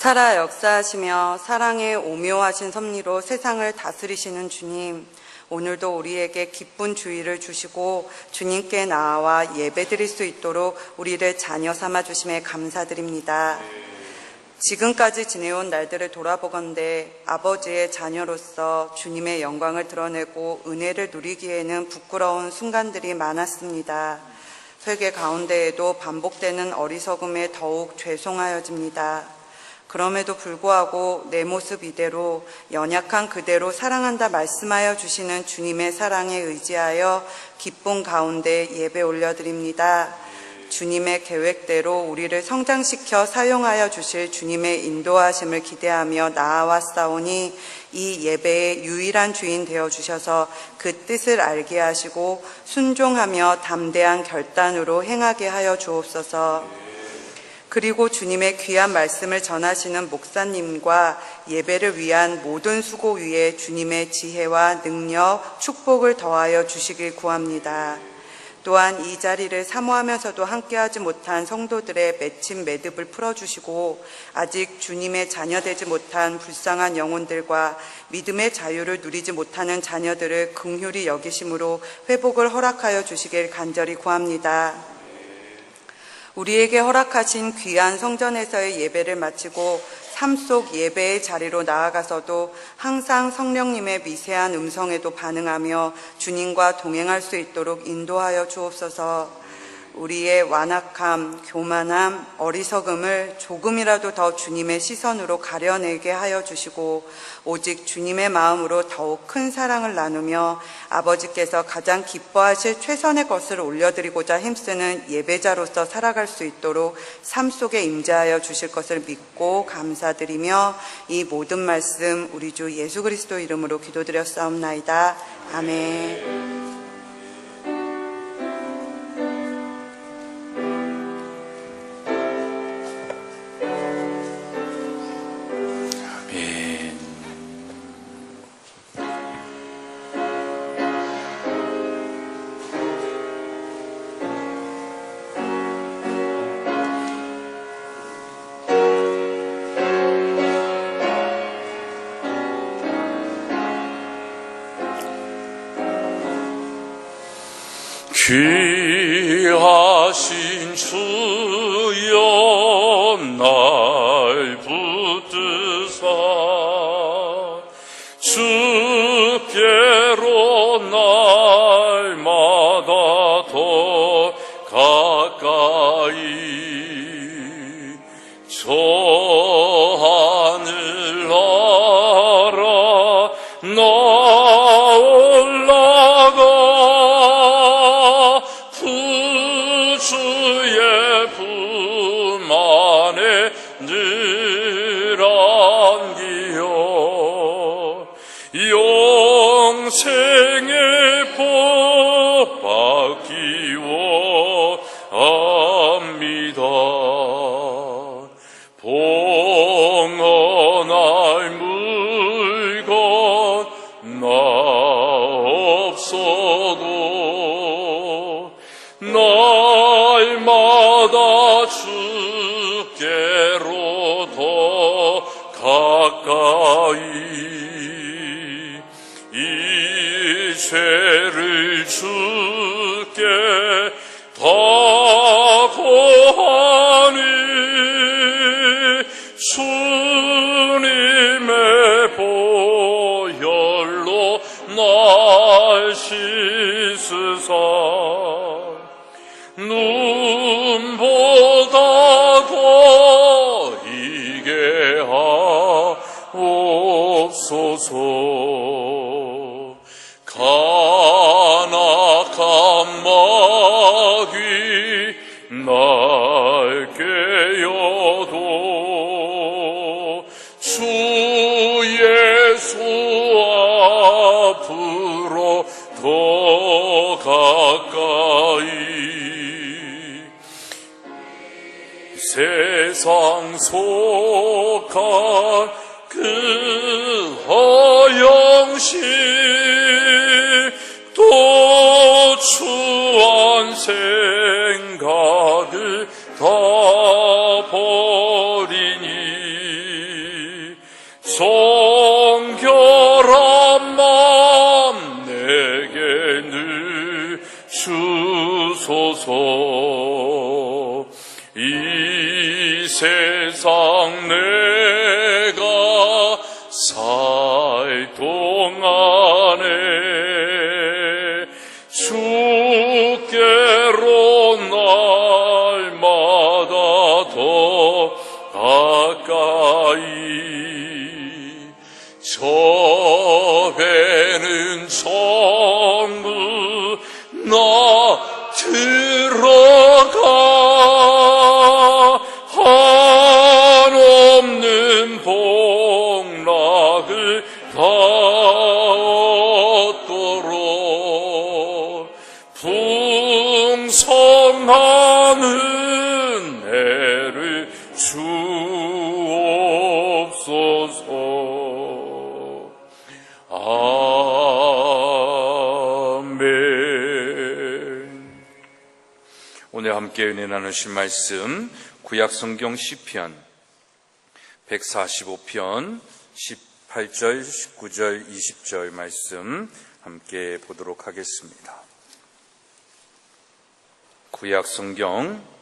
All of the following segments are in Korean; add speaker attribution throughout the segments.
Speaker 1: 살아 역사하시며 사랑의 오묘하신 섭리로 세상을 다스리시는 주님, 오늘도 우리에게 기쁜 주의를 주시고 주님께 나아와 예배드릴 수 있도록 우리를 자녀 삼아 주심에 감사드립니다. 지금까지 지내온 날들을 돌아보건대 아버지의 자녀로서 주님의 영광을 드러내고 은혜를 누리기에는 부끄러운 순간들이 많았습니다. 설계 가운데에도 반복되는 어리석음에 더욱 죄송하여집니다. 그럼에도 불구하고 내 모습 이대로 연약한 그대로 사랑한다 말씀하여 주시는 주님의 사랑에 의지하여 기쁨 가운데 예배 올려드립니다. 주님의 계획대로 우리를 성장시켜 사용하여 주실 주님의 인도하심을 기대하며 나아왔사오니 이 예배의 유일한 주인 되어주셔서 그 뜻을 알게 하시고 순종하며 담대한 결단으로 행하게 하여 주옵소서. 그리고 주님의 귀한 말씀을 전하시는 목사님과 예배를 위한 모든 수고 위에 주님의 지혜와 능력, 축복을 더하여 주시길 구합니다. 또한 이 자리를 사모하면서도 함께하지 못한 성도들의 맺힌 매듭을 풀어주시고 아직 주님의 자녀되지 못한 불쌍한 영혼들과 믿음의 자유를 누리지 못하는 자녀들을 긍휼히 여기심으로 회복을 허락하여 주시길 간절히 구합니다. 우리에게 허락하신 귀한 성전에서의 예배를 마치고 삶 속 예배의 자리로 나아가서도 항상 성령님의 미세한 음성에도 반응하며 주님과 동행할 수 있도록 인도하여 주옵소서. 우리의 완악함, 교만함, 어리석음을 조금이라도 더 주님의 시선으로 가려내게 하여 주시고 오직 주님의 마음으로 더욱 큰 사랑을 나누며 아버지께서 가장 기뻐하실 최선의 것을 올려드리고자 힘쓰는 예배자로서 살아갈 수 있도록 삶 속에 임재하여 주실 것을 믿고 감사드리며 이 모든 말씀 우리 주 예수 그리스도 이름으로 기도드렸사옵나이다. 아멘.
Speaker 2: 귀하신 주여 날 붙드사 주께로 날마다 더 가까이 저 하늘 나라 올라가 주의 품 안에 늘 안기어 영생의 복 받기 원합니다. 봉헌할 물건 나 없어도 날마다 주께로 더 가까이 이 죄를 주께 다 고하니 주님의 보혈로 날 씻으사 눈보다 더 이게 하옵소서. 간악한 마귀 날 깨어도 주 예수 앞으로 더 가까이 세상 속한 그 허영심 또 추한 생각을 다 버리니 정결한 마음 내게 늘 주소서. 이 세상 내가 살 동안에 주께로 날마다 더 가까이 저 배는 전부 나 들어가 한없는 복락을 다 얻도록 풍성한 은혜를 주옵소서. 아멘. 오늘 함께 은혜 나누실 말씀 구약성경 시편 145편 18절, 19절, 20절 말씀 함께 보도록 하겠습니다. 구약성경,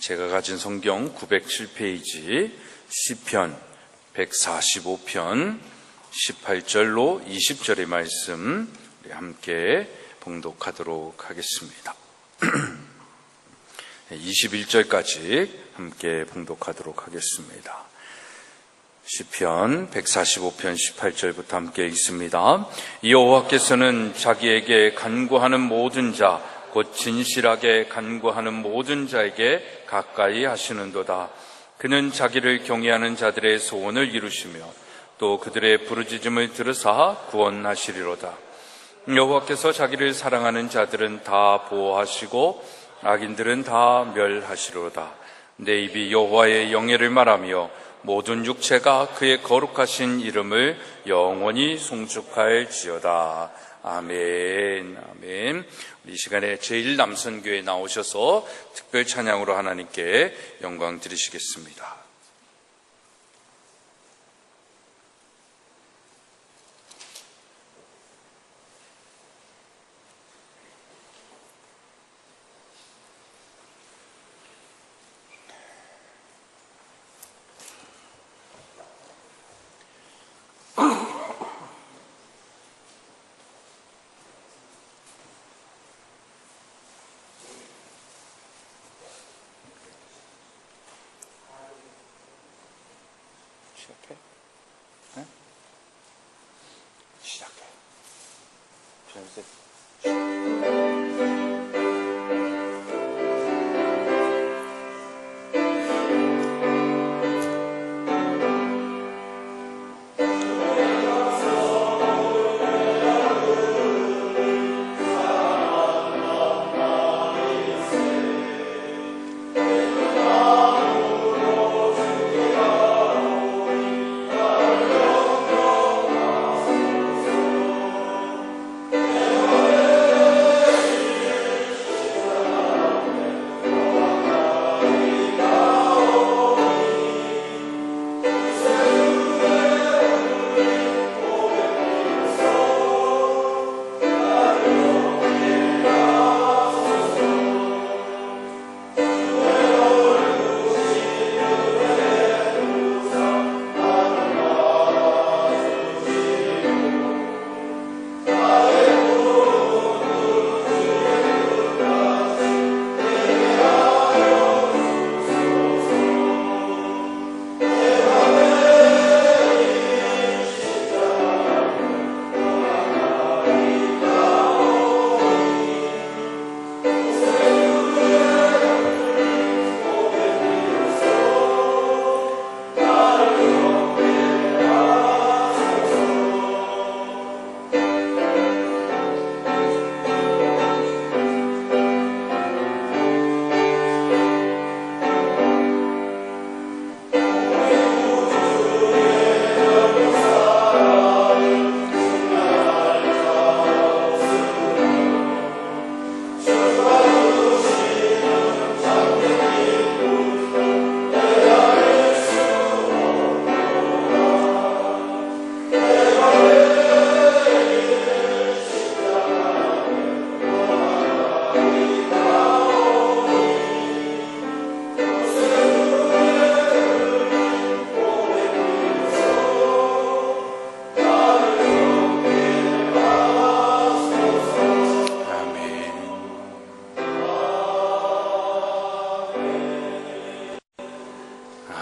Speaker 2: 제가 가진 성경 907페이지 시편 145편 18절로 20절의 말씀 우리 함께 봉독하도록 하겠습니다. 21절까지 함께 봉독하도록 하겠습니다. 시편 145편 18절부터 함께 읽습니다. 여호와께서는 자기에게 간구하는 모든 자 곧 진실하게 간구하는 모든 자에게 가까이 하시는도다. 그는 자기를 경외하는 자들의 소원을 이루시며 또 그들의 부르짖음을 들으사 구원하시리로다. 여호와께서 자기를 사랑하는 자들은 다 보호하시고 악인들은 다 멸하시리로다. 내 입이 여호와의 영예를 말하며 모든 육체가 그의 거룩하신 이름을 영원히 송축할지어다. 아멘. 아멘. 이 시간에 제1남선교회에 나오셔서 특별 찬양으로 하나님께 영광 드리시겠습니다. 시작해? 네? 시작해. 연습.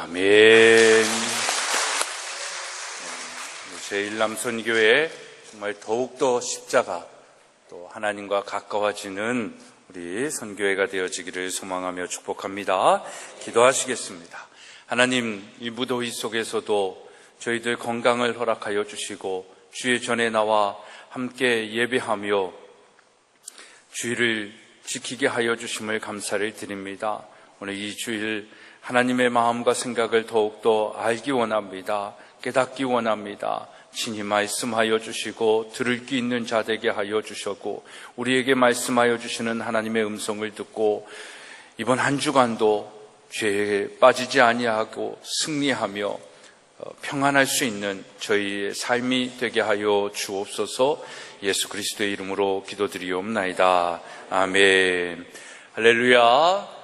Speaker 2: 아멘. 제1남선교회 정말 더욱더 십자가 또 하나님과 가까워지는 우리 선교회가 되어지기를 소망하며 축복합니다. 기도하시겠습니다. 하나님, 이 무더위 속에서도 저희들 건강을 허락하여 주시고 주의 전에 나와 함께 예배하며 주의를 지키게 하여 주심을 감사를 드립니다. 오늘 이 주일 하나님의 마음과 생각을 더욱더 알기 원합니다. 깨닫기 원합니다. 친히 말씀하여 주시고 들을 귀 있는 자 되게 하여 주셨고 우리에게 말씀하여 주시는 하나님의 음성을 듣고 이번 한 주간도 죄에 빠지지 아니하고 승리하며 평안할 수 있는 저희의 삶이 되게 하여 주옵소서. 예수 그리스도의 이름으로 기도드리옵나이다. 아멘. 할렐루야.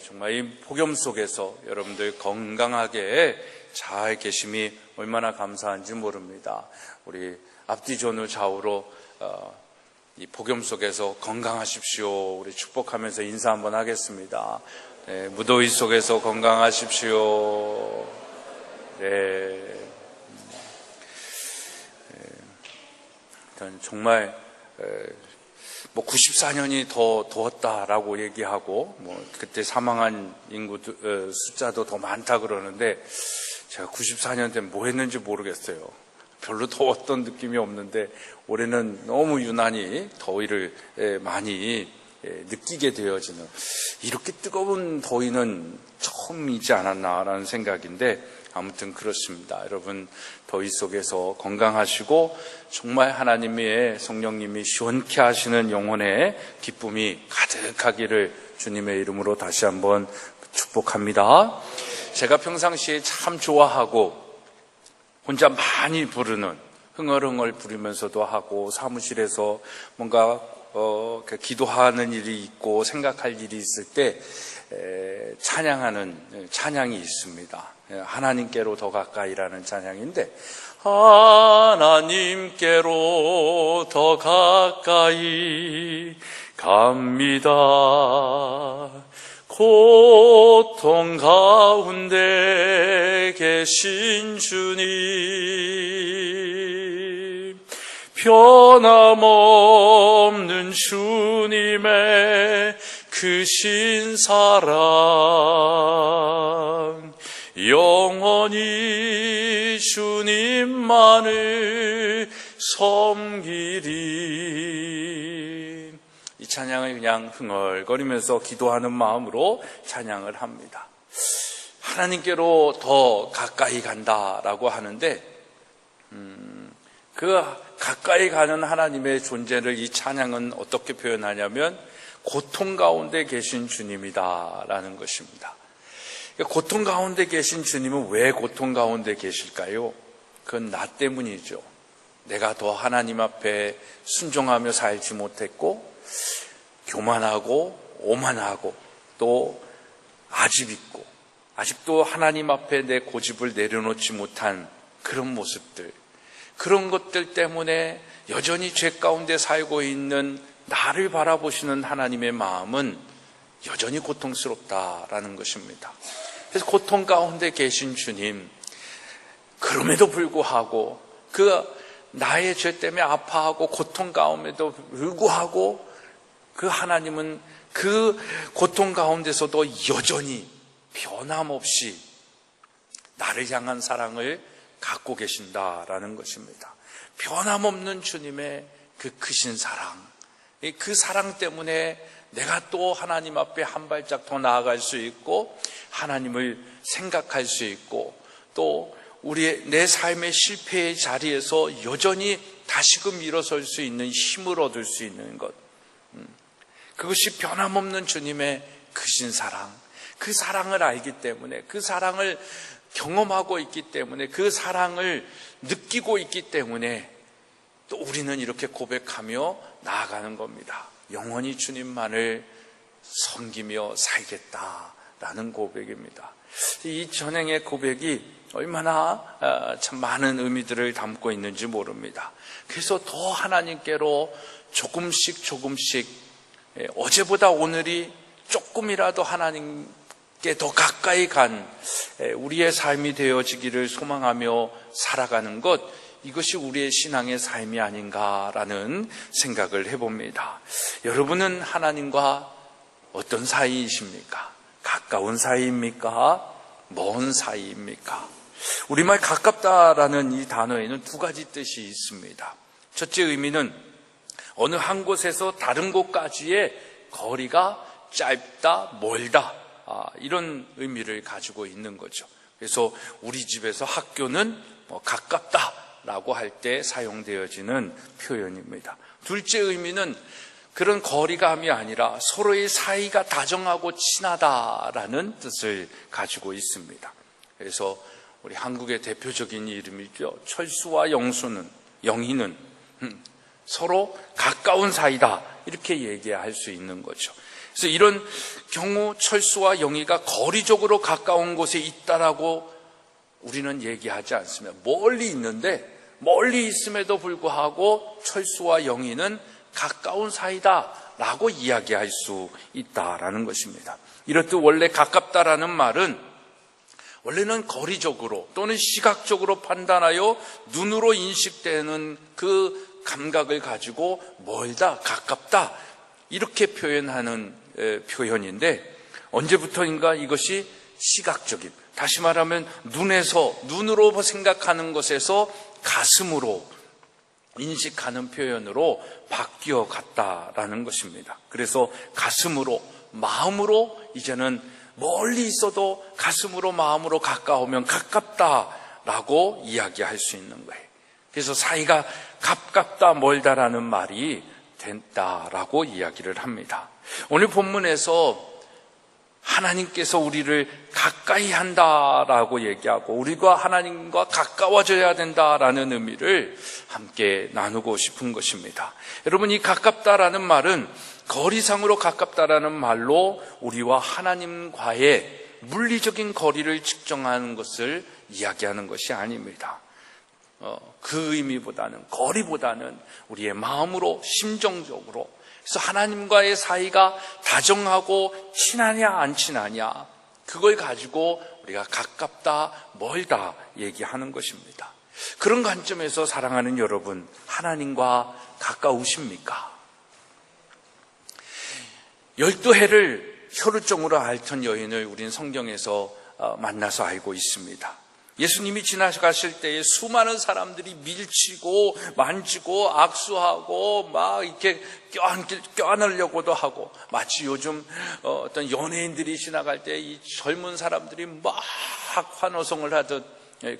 Speaker 2: 정말 이 복음 속에서 여러분들 건강하게 잘 계심이 얼마나 감사한지 모릅니다. 우리 앞뒤 전후 좌우로 이 복음 속에서 건강하십시오. 우리 축복하면서 인사 한번 하겠습니다. 무더위 속에서 건강하십시오. 정말 94년이 더 더웠다라고 얘기하고 그때 사망한 인구 숫자도 더 많다 그러는데 제가 94년 때 뭐 했는지 모르겠어요. 별로 더웠던 느낌이 없는데 올해는 너무 유난히 더위를 많이 느끼게 되어지는, 이렇게 뜨거운 더위는 처음이지 않았나라는 생각인데 아무튼 그렇습니다. 여러분 더위 속에서 건강하시고 정말 하나님의 성령님이 시원케 하시는 영혼의 기쁨이 가득하기를 주님의 이름으로 다시 한번 축복합니다. 제가 평상시에 참 좋아하고 혼자 많이 부르는, 흥얼흥얼 부르면서도 하고 사무실에서 뭔가 기도하는 일이 있고 생각할 일이 있을 때 찬양하는 찬양이 있습니다. 하나님께로 더 가까이라는 찬양인데, 하나님께로 더 가까이 갑니다. 고통 가운데 계신 주님, 변함없는 주님의 크신 사랑, 영원히 주님만을 섬기리. 이 찬양을 그냥 흥얼거리면서 기도하는 마음으로 찬양을 합니다. 하나님께로 더 가까이 간다라고 하는데 그 가까이 가는 하나님의 존재를 이 찬양은 어떻게 표현하냐면 고통 가운데 계신 주님이다라는 것입니다. 고통 가운데 계신 주님은 왜 고통 가운데 계실까요? 그건 나 때문이죠. 내가 더 하나님 앞에 순종하며 살지 못했고 교만하고 오만하고 또 아집 있고 아직도 하나님 앞에 내 고집을 내려놓지 못한 그런 모습들, 그런 것들 때문에 여전히 죄 가운데 살고 있는 나를 바라보시는 하나님의 마음은 여전히 고통스럽다라는 것입니다. 그래서 고통 가운데 계신 주님, 그럼에도 불구하고 그 나의 죄 때문에 아파하고 고통 가운데도 불구하고 그 하나님은 그 고통 가운데서도 여전히 변함없이 나를 향한 사랑을 갖고 계신다라는 것입니다. 변함없는 주님의 그 크신 사랑, 그 사랑 때문에 내가 또 하나님 앞에 한 발짝 더 나아갈 수 있고 하나님을 생각할 수 있고 또 내 삶의 실패의 자리에서 여전히 다시금 일어설 수 있는 힘을 얻을 수 있는 것, 그것이 변함없는 주님의 크신 사랑, 그 사랑을 알기 때문에, 그 사랑을 경험하고 있기 때문에, 그 사랑을 느끼고 있기 때문에 또 우리는 이렇게 고백하며 나아가는 겁니다. 영원히 주님만을 섬기며 살겠다라는 고백입니다. 이 전행의 고백이 얼마나 참 많은 의미들을 담고 있는지 모릅니다. 그래서 더 하나님께로 조금씩 어제보다 오늘이 조금이라도 하나님 더 가까이 간 우리의 삶이 되어지기를 소망하며 살아가는 것, 이것이 우리의 신앙의 삶이 아닌가라는 생각을 해봅니다. 여러분은 하나님과 어떤 사이이십니까? 가까운 사이입니까? 먼 사이입니까? 우리말 가깝다라는 이 단어에는 두 가지 뜻이 있습니다. 첫째 의미는 어느 한 곳에서 다른 곳까지의 거리가 짧다, 멀다, 이런 의미를 가지고 있는 거죠. 그래서 우리 집에서 학교는 가깝다라고 할 때 사용되어지는 표현입니다. 둘째 의미는 그런 거리감이 아니라 서로의 사이가 다정하고 친하다라는 뜻을 가지고 있습니다. 그래서 우리 한국의 대표적인 이름이죠. 철수와 영희는 서로 가까운 사이다, 이렇게 얘기할 수 있는 거죠. 그래서 이런 경우 철수와 영희가 거리적으로 가까운 곳에 있다라고 우리는 얘기하지 않습니다. 멀리 있는데, 멀리 있음에도 불구하고 철수와 영희는 가까운 사이다라고 이야기할 수 있다라는 것입니다. 이렇듯 원래 가깝다라는 말은 원래는 거리적으로 또는 시각적으로 판단하여 눈으로 인식되는 그 감각을 가지고 멀다, 가깝다, 이렇게 표현하는 표현인데, 언제부터인가 이것이 시각적인, 다시 말하면 눈으로 생각하는 것에서 가슴으로 인식하는 표현으로 바뀌어 갔다라는 것입니다. 그래서 가슴으로, 마음으로, 이제는 멀리 있어도 가슴으로, 마음으로 가까우면 가깝다라고 이야기할 수 있는 거예요. 그래서 사이가 가깝다, 멀다라는 말이 된다라고 이야기를 합니다. 오늘 본문에서 하나님께서 우리를 가까이 한다라고 얘기하고 우리가 하나님과 가까워져야 된다라는 의미를 함께 나누고 싶은 것입니다. 여러분, 이 가깝다라는 말은 거리상으로 가깝다라는 말로 우리와 하나님과의 물리적인 거리를 측정하는 것을 이야기하는 것이 아닙니다. 그 의미보다는, 거리보다는 우리의 마음으로, 심정적으로, 그래서 하나님과의 사이가 다정하고 친하냐 안 친하냐, 그걸 가지고 우리가 가깝다 멀다 얘기하는 것입니다. 그런 관점에서 사랑하는 여러분, 하나님과 가까우십니까? 12해를 혈루증으로 앓던 여인을 우린 성경에서 만나서 알고 있습니다. 예수님이 지나가실 때에 수많은 사람들이 밀치고 만지고 악수하고 막 이렇게 껴안으려고도 하고, 마치 요즘 어떤 연예인들이 지나갈 때 이 젊은 사람들이 막 환호성을 하듯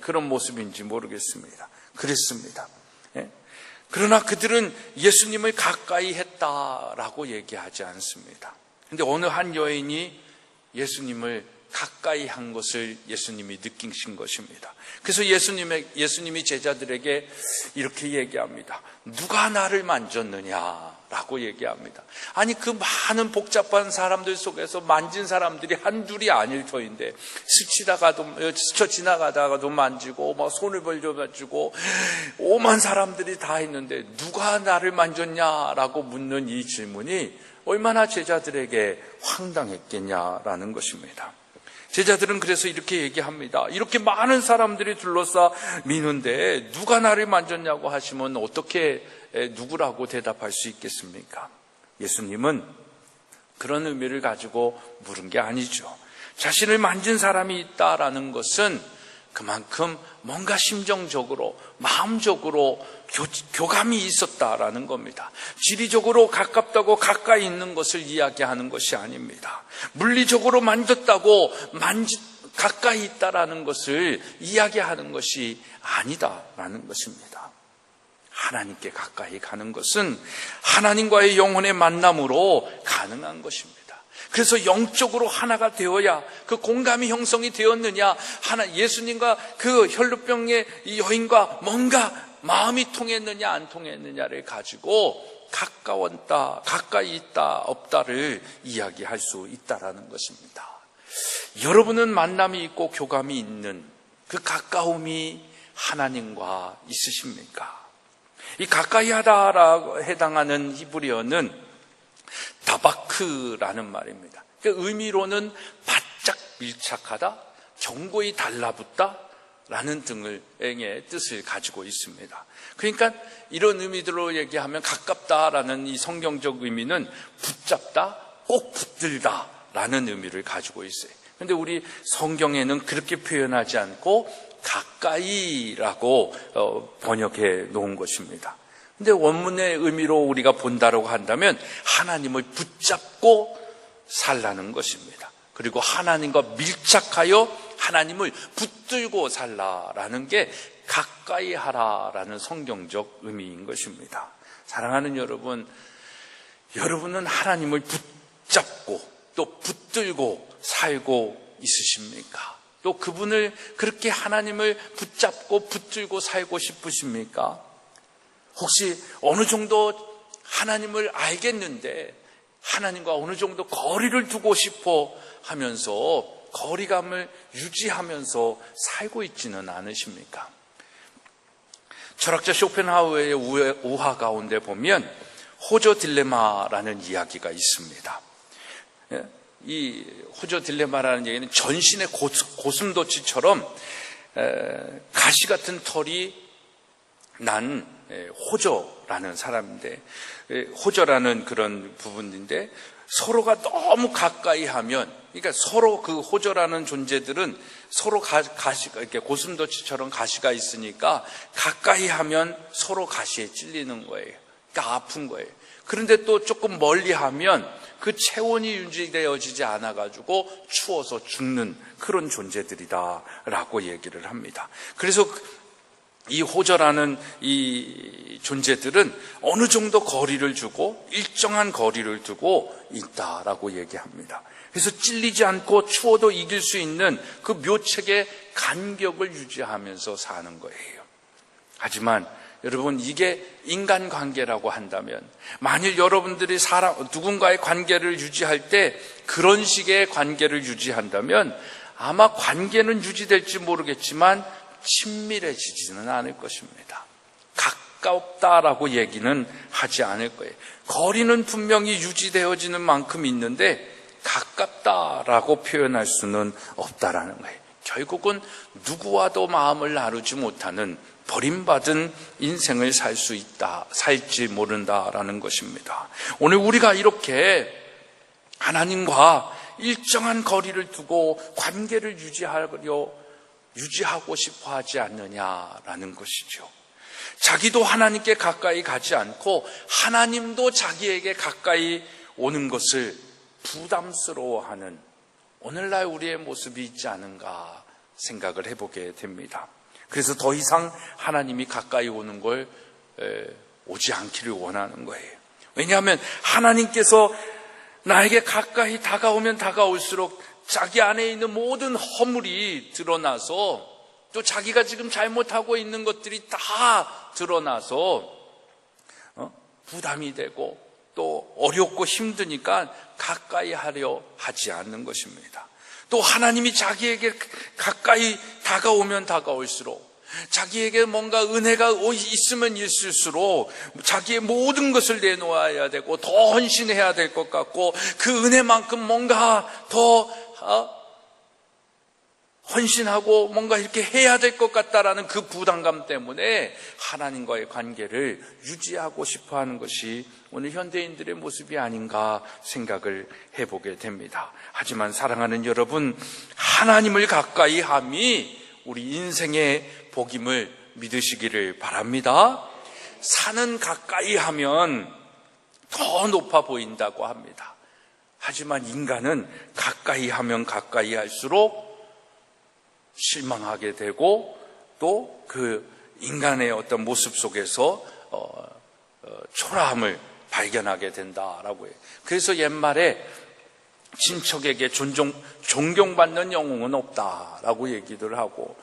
Speaker 2: 그런 모습인지 모르겠습니다. 그랬습니다. 그러나 그들은 예수님을 가까이 했다라고 얘기하지 않습니다. 그런데 어느 한 여인이 예수님을 가까이 한 것을 예수님이 느끼신 것입니다. 그래서 예수님이 제자들에게 이렇게 얘기합니다. 누가 나를 만졌느냐라고 얘기합니다. 아니, 그 많은 복잡한 사람들 속에서 만진 사람들이 한둘이 아닐 터인데, 스쳐 지나가다가도 만지고 막 손을 벌려가지고 오만 사람들이 다 있는데 누가 나를 만졌냐라고 묻는 이 질문이 얼마나 제자들에게 황당했겠냐라는 것입니다. 제자들은 그래서 이렇게 얘기합니다. 이렇게 많은 사람들이 둘러싸 미는데 누가 나를 만졌냐고 하시면 어떻게 누구라고 대답할 수 있겠습니까? 예수님은 그런 의미를 가지고 물은 게 아니죠. 자신을 만진 사람이 있다라는 것은 그만큼 뭔가 심정적으로, 마음적으로 교감이 있었다라는 겁니다. 지리적으로 가깝다고 가까이 있는 것을 이야기하는 것이 아닙니다. 물리적으로 만졌다고 가까이 있다라는 것을 이야기하는 것이 아니다라는 것입니다. 하나님께 가까이 가는 것은 하나님과의 영혼의 만남으로 가능한 것입니다. 그래서 영적으로 하나가 되어야, 그 공감이 형성이 되었느냐, 예수님과 그 혈루병의 이 여인과 뭔가 마음이 통했느냐 안 통했느냐를 가지고 가까웠다, 가까이 있다, 없다를 이야기할 수 있다라는 것입니다. 여러분은 만남이 있고 교감이 있는 그 가까움이 하나님과 있으십니까? 이 가까이 하다라고 해당하는 히브리어는 다바크라는 말입니다. 그 의미로는 바짝 밀착하다, 견고히 달라붙다 라는 등의 뜻을 가지고 있습니다. 그러니까 이런 의미들로 얘기하면 가깝다라는 이 성경적 의미는 붙잡다, 꼭 붙들다 라는 의미를 가지고 있어요. 그런데 우리 성경에는 그렇게 표현하지 않고 가까이라고 번역해 놓은 것입니다. 근데 원문의 의미로 우리가 본다라고 한다면 하나님을 붙잡고 살라는 것입니다. 그리고 하나님과 밀착하여 하나님을 붙들고 살라라는 게 가까이 하라라는 성경적 의미인 것입니다. 사랑하는 여러분, 여러분은 하나님을 붙잡고 또 붙들고 살고 있으십니까? 또 그분을 그렇게 하나님을 붙잡고 붙들고 살고 싶으십니까? 혹시 어느 정도 하나님을 알겠는데 하나님과 어느 정도 거리를 두고 싶어 하면서 거리감을 유지하면서 살고 있지는 않으십니까? 철학자 쇼펜하우어의 우화 가운데 보면 호저 딜레마라는 이야기가 있습니다. 이 호저 딜레마라는 얘기는 전신의 고슴도치처럼 가시 같은 털이 난 호저라는 사람인데, 호저라는 그런 부분인데 서로가 너무 가까이 하면, 그러니까 서로 그 호저라는 존재들은 서로 가시가 이렇게 고슴도치처럼 가시가 있으니까 가까이 하면 서로 가시에 찔리는 거예요. 그러니까 아픈 거예요. 그런데 또 조금 멀리 하면 그 체온이 유지되어지지 않아가지고 추워서 죽는 그런 존재들이다라고 얘기를 합니다. 그래서 이 호저라는 이 존재들은 어느 정도 거리를 주고 일정한 거리를 두고 있다라고 얘기합니다. 그래서 찔리지 않고 추워도 이길 수 있는 그 묘책의 간격을 유지하면서 사는 거예요. 하지만 여러분, 이게 인간관계라고 한다면, 만일 여러분들이 누군가의 관계를 유지할 때 그런 식의 관계를 유지한다면 아마 관계는 유지될지 모르겠지만 친밀해지지는 않을 것입니다. 가깝다라고 얘기는 하지 않을 거예요. 거리는 분명히 유지되어지는 만큼 있는데 가깝다라고 표현할 수는 없다라는 거예요. 결국은 누구와도 마음을 나누지 못하는 버림받은 인생을 살지 모른다라는 것입니다. 오늘 우리가 이렇게 하나님과 일정한 거리를 두고 관계를 유지하고 싶어 하지 않느냐라는 것이죠. 자기도 하나님께 가까이 가지 않고 하나님도 자기에게 가까이 오는 것을 부담스러워하는 오늘날 우리의 모습이 있지 않은가 생각을 해보게 됩니다. 그래서 더 이상 하나님이 가까이 오는 걸 오지 않기를 원하는 거예요. 왜냐하면 하나님께서 나에게 가까이 다가오면 다가올수록 자기 안에 있는 모든 허물이 드러나서 또 자기가 지금 잘못하고 있는 것들이 다 드러나서 부담이 되고 또 어렵고 힘드니까 가까이 하려 하지 않는 것입니다. 또 하나님이 자기에게 가까이 다가오면 다가올수록 자기에게 뭔가 은혜가 있으면 있을수록 자기의 모든 것을 내놓아야 되고 더 헌신해야 될 것 같고 그 은혜만큼 뭔가 더 헌신하고 뭔가 이렇게 해야 될 것 같다라는 그 부담감 때문에 하나님과의 관계를 유지하고 싶어 하는 것이 오늘 현대인들의 모습이 아닌가 생각을 해보게 됩니다. 하지만 사랑하는 여러분, 하나님을 가까이 함이 우리 인생의 복임을 믿으시기를 바랍니다. 산은 가까이 하면 더 높아 보인다고 합니다. 하지만 인간은 가까이 하면 가까이 할수록 실망하게 되고 또 그 인간의 어떤 모습 속에서 초라함을 발견하게 된다라고 해요. 그래서 옛말에 친척에게 존경받는 영웅은 없다라고 얘기들 하고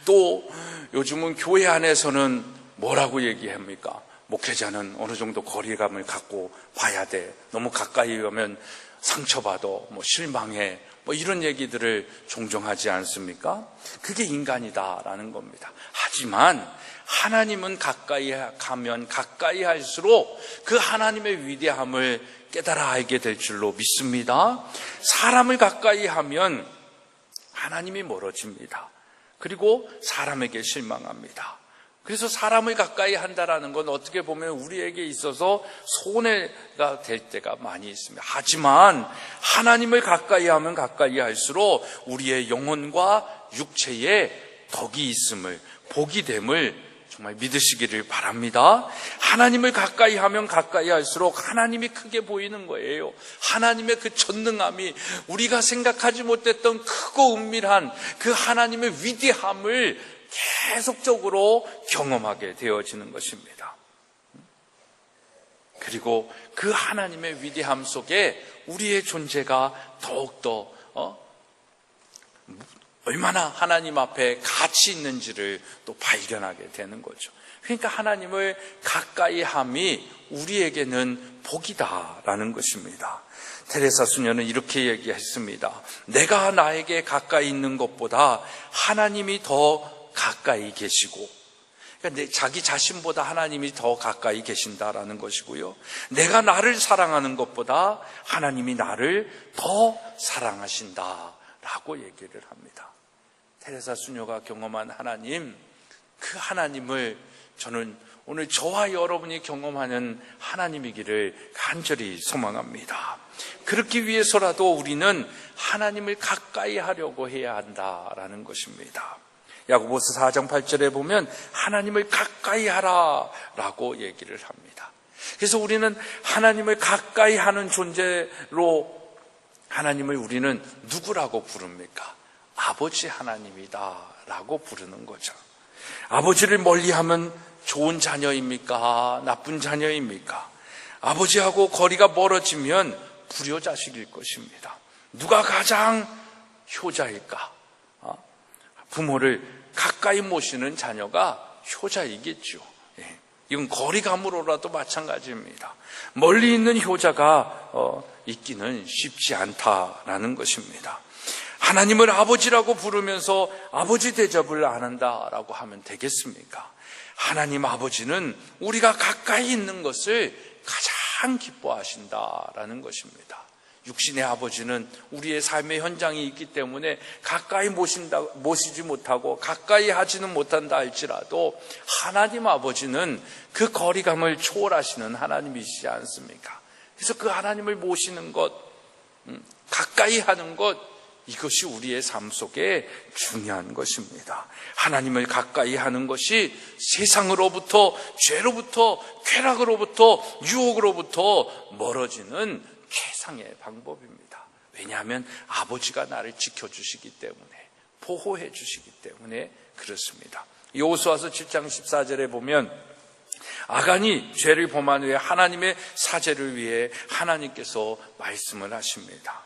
Speaker 2: 또 요즘은 교회 안에서는 뭐라고 얘기합니까? 목회자는 어느 정도 거리감을 갖고 봐야 돼. 너무 가까이 오면 상처받아, 실망해. 이런 얘기들을 종종 하지 않습니까? 그게 인간이다라는 겁니다. 하지만 하나님은 가까이 가면 가까이 할수록 그 하나님의 위대함을 깨달아 알게 될 줄로 믿습니다. 사람을 가까이 하면 하나님이 멀어집니다. 그리고 사람에게 실망합니다. 그래서 사람을 가까이 한다라는 건 어떻게 보면 우리에게 있어서 손해가 될 때가 많이 있습니다. 하지만 하나님을 가까이 하면 가까이 할수록 우리의 영혼과 육체에 덕이 있음을, 복이 됨을 정말 믿으시기를 바랍니다. 하나님을 가까이 하면 가까이 할수록 하나님이 크게 보이는 거예요. 하나님의 그 전능함이, 우리가 생각하지 못했던 크고 은밀한 그 하나님의 위대함을 계속적으로 경험하게 되어지는 것입니다. 그리고 그 하나님의 위대함 속에 우리의 존재가 더욱더 얼마나 하나님 앞에 가치 있는지를 또 발견하게 되는 거죠. 그러니까 하나님을 가까이 함이 우리에게는 복이다라는 것입니다. 테레사 수녀는 이렇게 얘기했습니다. 내가 나에게 가까이 있는 것보다 하나님이 더 가까이 계시고, 그러니까 자기 자신보다 하나님이 더 가까이 계신다라는 것이고요. 내가 나를 사랑하는 것보다 하나님이 나를 더 사랑하신다라고 얘기를 합니다. 테레사 수녀가 경험한 하나님, 그 하나님을 저는 오늘 저와 여러분이 경험하는 하나님이기를 간절히 소망합니다. 그렇기 위해서라도 우리는 하나님을 가까이 하려고 해야 한다라는 것입니다. 야고보서 4장 8절에 보면 하나님을 가까이 하라라고 얘기를 합니다. 그래서 우리는 하나님을 가까이 하는 존재로 하나님을 우리는 누구라고 부릅니까? 아버지 하나님이다라고 부르는 거죠. 아버지를 멀리하면 좋은 자녀입니까? 나쁜 자녀입니까? 아버지하고 거리가 멀어지면 불효자식일 것입니다. 누가 가장 효자일까? 부모를 가까이 모시는 자녀가 효자이겠죠. 이건 거리감으로라도 마찬가지입니다. 멀리 있는 효자가 있기는 쉽지 않다라는 것입니다. 하나님을 아버지라고 부르면서 아버지 대접을 안 한다라고 하면 되겠습니까? 하나님 아버지는 우리가 가까이 있는 것을 가장 기뻐하신다라는 것입니다. 육신의 아버지는 우리의 삶의 현장이 있기 때문에 가까이 모시지 못하고 가까이 하지는 못한다 할지라도 하나님 아버지는 그 거리감을 초월하시는 하나님이시지 않습니까? 그래서 그 하나님을 모시는 것, 가까이 하는 것, 이것이 우리의 삶 속에 중요한 것입니다. 하나님을 가까이 하는 것이 세상으로부터, 죄로부터, 쾌락으로부터, 유혹으로부터 멀어지는 최상의 방법입니다. 왜냐하면 아버지가 나를 지켜주시기 때문에, 보호해 주시기 때문에 그렇습니다. 여호수아서 7장 14절에 보면 아간이 죄를 범한 후에 하나님의 사죄를 위해 하나님께서 말씀을 하십니다.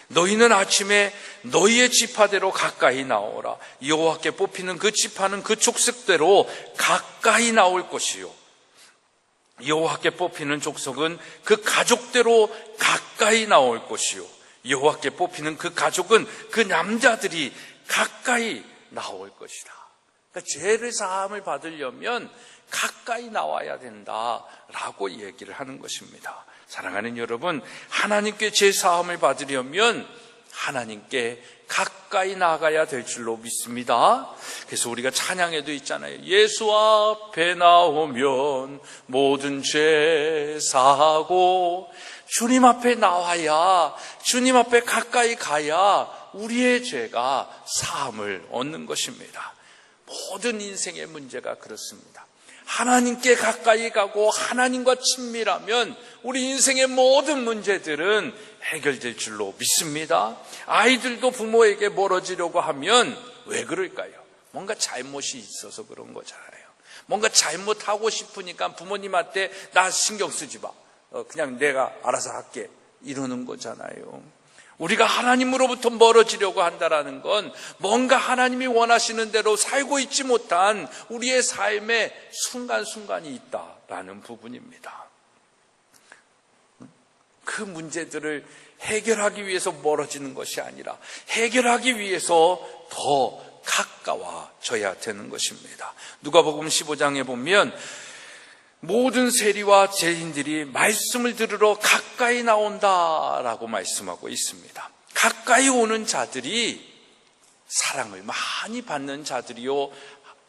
Speaker 2: 너희는 아침에 너희의 지파대로 가까이 나오라. 여호와께 뽑히는 그 지파는 그 족속대로 가까이 나올 것이요, 여호와께 뽑히는 족속은 그 가족대로 가까이 나올 것이요, 여호와께 뽑히는 그 가족은 그 남자들이 가까이 나올 것이다. 그러니까 죄를 사함을 받으려면 가까이 나와야 된다라고 얘기를 하는 것입니다. 사랑하는 여러분, 하나님께 죄 사함을 받으려면 하나님께 가까이 나가야 될 줄로 믿습니다. 그래서 우리가 찬양에도 있잖아요. 예수 앞에 나오면 모든 죄 사하고, 주님 앞에 나와야, 주님 앞에 가까이 가야 우리의 죄가 사함을 얻는 것입니다. 모든 인생의 문제가 그렇습니다. 하나님께 가까이 가고 하나님과 친밀하면 우리 인생의 모든 문제들은 해결될 줄로 믿습니다. 아이들도 부모에게 멀어지려고 하면 왜 그럴까요? 뭔가 잘못이 있어서 그런 거잖아요. 뭔가 잘못하고 싶으니까 부모님한테 나 신경 쓰지 마, 그냥 내가 알아서 할게, 이러는 거잖아요. 우리가 하나님으로부터 멀어지려고 한다는 건 뭔가 하나님이 원하시는 대로 살고 있지 못한 우리의 삶의 순간순간이 있다라는 부분입니다. 그 문제들을 해결하기 위해서 멀어지는 것이 아니라 해결하기 위해서 더 가까워져야 되는 것입니다. 누가복음 15장에 보면 모든 세리와 죄인들이 말씀을 들으러 가까이 나온다라고 말씀하고 있습니다. 가까이 오는 자들이 사랑을 많이 받는 자들이요,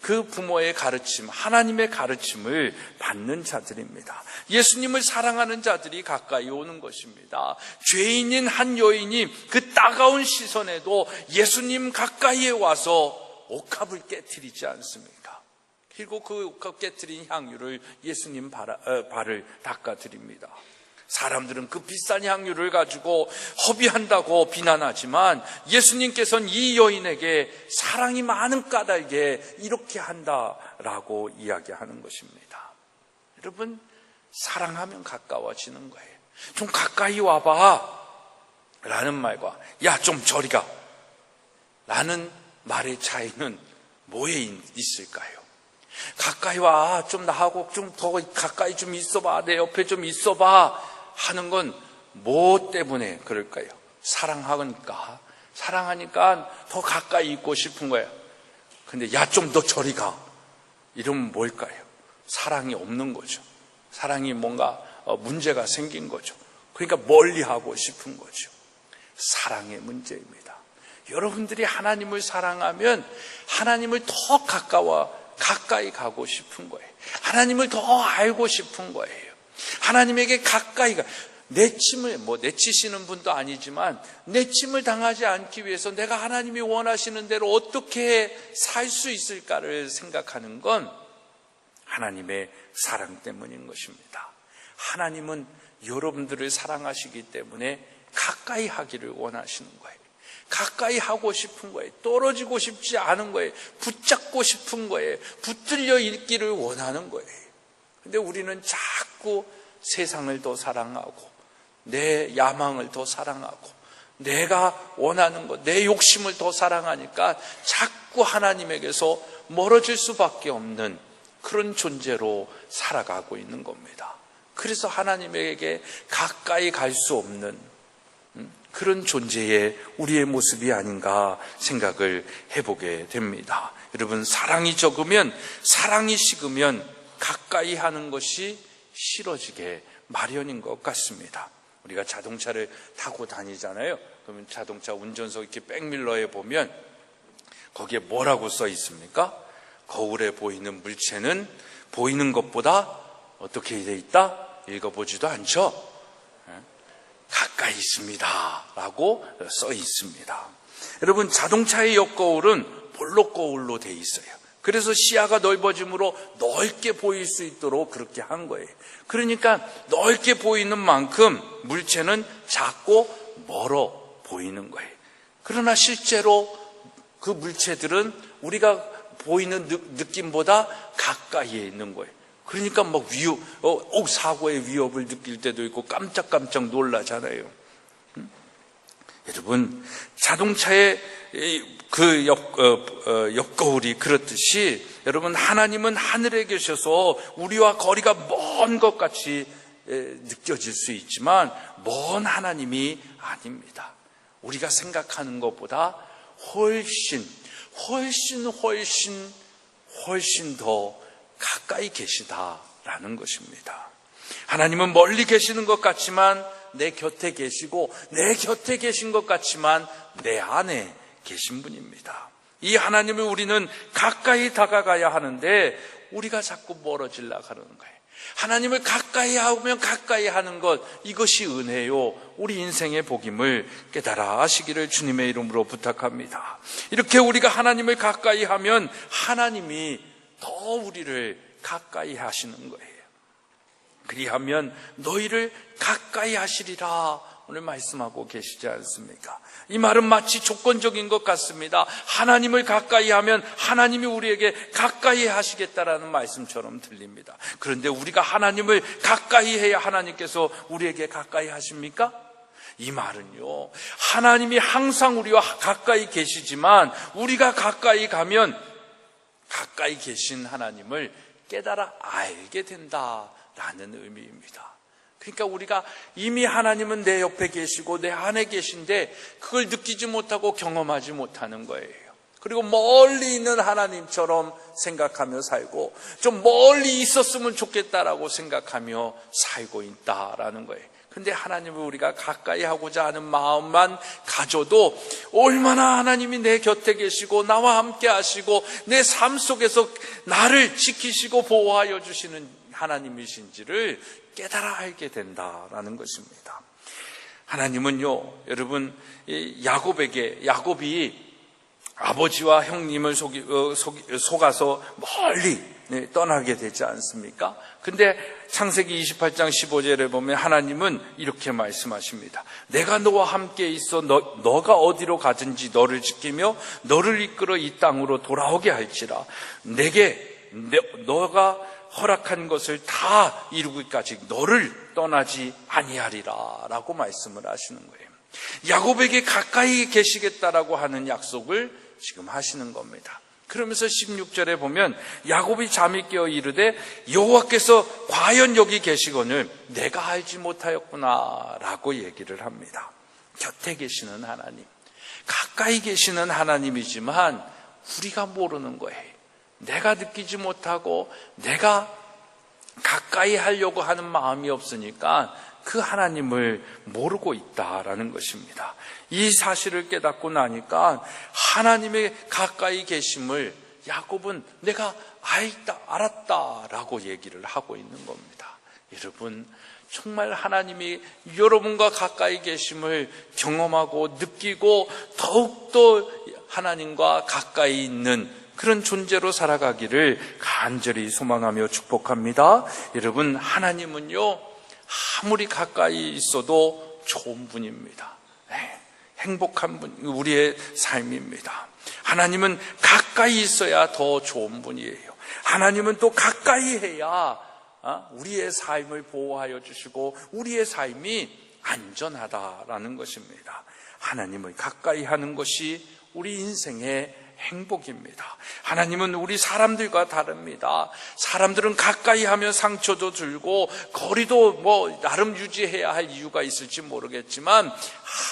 Speaker 2: 그 부모의 가르침, 하나님의 가르침을 받는 자들입니다. 예수님을 사랑하는 자들이 가까이 오는 것입니다. 죄인인 한 여인이 그 따가운 시선에도 예수님 가까이에 와서 옥합을 깨트리지 않습니까? 그리고 그 옥합 깨트린 향유를 예수님 발을 닦아드립니다. 사람들은 그 비싼 향유를 가지고 허비한다고 비난하지만 예수님께서는 이 여인에게 사랑이 많은 까닭에 이렇게 한다라고 이야기하는 것입니다. 여러분, 사랑하면 가까워지는 거예요. 좀 가까이 와봐 라는 말과 야, 좀 저리 가 라는 말의 차이는 뭐에 있을까요? 가까이 와, 좀 나하고 좀 더 가까이 좀 있어봐, 내 옆에 좀 있어봐 하는 건 뭐 때문에 그럴까요? 사랑하니까 더 가까이 있고 싶은 거예요. 근데 야, 좀 더 저리 가 이러면 뭘까요? 사랑이 없는 거죠. 사랑이 뭔가 문제가 생긴 거죠. 그러니까 멀리하고 싶은 거죠. 사랑의 문제입니다. 여러분들이 하나님을 사랑하면 하나님을 더 가까이 가고 싶은 거예요. 하나님을 더 알고 싶은 거예요. 하나님에게 가까이 내치시는 분도 아니지만 내침을 당하지 않기 위해서 내가 하나님이 원하시는 대로 어떻게 살 수 있을까를 생각하는 건 하나님의 사랑 때문인 것입니다. 하나님은 여러분들을 사랑하시기 때문에 가까이 하기를 원하시는 거예요. 가까이 하고 싶은 거예요. 떨어지고 싶지 않은 거예요. 붙잡고 싶은 거예요. 붙들려 있기를 원하는 거예요. 근데 우리는 자꾸 세상을 더 사랑하고 내 야망을 더 사랑하고 내가 원하는 것, 내 욕심을 더 사랑하니까 자꾸 하나님에게서 멀어질 수밖에 없는 그런 존재로 살아가고 있는 겁니다. 그래서 하나님에게 가까이 갈 수 없는 그런 존재의 우리의 모습이 아닌가 생각을 해보게 됩니다. 여러분, 사랑이 적으면, 사랑이 식으면 가까이 하는 것이 싫어지게 마련인 것 같습니다. 우리가 자동차를 타고 다니잖아요. 그러면 자동차 운전석 이렇게 백밀러에 보면 거기에 뭐라고 써 있습니까? 거울에 보이는 물체는 보이는 것보다 어떻게 돼 있다? 읽어보지도 않죠. 가까이 있습니다 라고 써 있습니다. 여러분, 자동차의 옆거울은 볼록거울로 돼 있어요. 그래서 시야가 넓어짐으로 넓게 보일 수 있도록 그렇게 한 거예요. 그러니까 넓게 보이는 만큼 물체는 작고 멀어 보이는 거예요. 그러나 실제로 그 물체들은 우리가 보이는 느낌보다 가까이에 있는 거예요. 그러니까 막 사고의 위협을 느낄 때도 있고 깜짝깜짝 놀라잖아요. 여러분, 자동차의 그 옆거울이 그렇듯이 여러분, 하나님은 하늘에 계셔서 우리와 거리가 먼 것 같이 느껴질 수 있지만 먼 하나님이 아닙니다. 우리가 생각하는 것보다 훨씬 더 가까이 계시다라는 것입니다. 하나님은 멀리 계시는 것 같지만 내 곁에 계시고, 내 곁에 계신 것 같지만 내 안에 계신 분입니다. 이 하나님을 우리는 가까이 다가가야 하는데 우리가 자꾸 멀어지려고 하는 거예요. 하나님을 가까이 하면 가까이 하는 것, 이것이 은혜요, 우리 인생의 복임을 깨달아 하시기를 주님의 이름으로 부탁합니다. 이렇게 우리가 하나님을 가까이 하면 하나님이 더 우리를 가까이 하시는 거예요. 그리하면 너희를 가까이 하시리라 오늘 말씀하고 계시지 않습니까? 이 말은 마치 조건적인 것 같습니다. 하나님을 가까이 하면 하나님이 우리에게 가까이 하시겠다라는 말씀처럼 들립니다. 그런데 우리가 하나님을 가까이 해야 하나님께서 우리에게 가까이 하십니까? 이 말은요, 하나님이 항상 우리와 가까이 계시지만 우리가 가까이 가면 가까이 계신 하나님을 깨달아 알게 된다라는 의미입니다. 그러니까 우리가 이미 하나님은 내 옆에 계시고 내 안에 계신데 그걸 느끼지 못하고 경험하지 못하는 거예요. 그리고 멀리 있는 하나님처럼 생각하며 살고 좀 멀리 있었으면 좋겠다라고 생각하며 살고 있다라는 거예요. 근데 하나님을 우리가 가까이 하고자 하는 마음만 가져도 얼마나 하나님이 내 곁에 계시고 나와 함께 하시고 내 삶 속에서 나를 지키시고 보호하여 주시는 하나님이신지를 깨달아 알게 된다라는 것입니다. 하나님은요, 여러분, 야곱이 아버지와 형님을 속아서 멀리 떠나게 되지 않습니까? 근데 창세기 28장 15절에 보면 하나님은 이렇게 말씀하십니다. 내가 너와 함께 있어 너가 어디로 가든지 너를 지키며 너를 이끌어 이 땅으로 돌아오게 할지라. 너가 허락한 것을 다 이루기까지 너를 떠나지 아니하리라 라고 말씀을 하시는 거예요. 야곱에게 가까이 계시겠다라고 하는 약속을 지금 하시는 겁니다. 그러면서 16절에 보면 야곱이 잠이 깨어 이르되 여호와께서 과연 여기 계시거늘 내가 알지 못하였구나 라고 얘기를 합니다. 곁에 계시는 하나님, 가까이 계시는 하나님이지만 우리가 모르는 거예요. 내가 느끼지 못하고 내가 가까이 하려고 하는 마음이 없으니까 그 하나님을 모르고 있다라는 것입니다. 이 사실을 깨닫고 나니까 하나님의 가까이 계심을 야곱은 내가 알았다라고 얘기를 하고 있는 겁니다. 여러분, 정말 하나님이 여러분과 가까이 계심을 경험하고 느끼고 더욱더 하나님과 가까이 있는 그런 존재로 살아가기를 간절히 소망하며 축복합니다. 여러분, 하나님은요, 아무리 가까이 있어도 좋은 분입니다. 행복한 분, 우리의 삶입니다. 하나님은 가까이 있어야 더 좋은 분이에요. 하나님은 또 가까이 해야 우리의 삶을 보호하여 주시고 우리의 삶이 안전하다라는 것입니다. 하나님을 가까이 하는 것이 우리 인생의 행복입니다. 하나님은 우리 사람들과 다릅니다. 사람들은 가까이 하면 상처도 들고 거리도 나름 유지해야 할 이유가 있을지 모르겠지만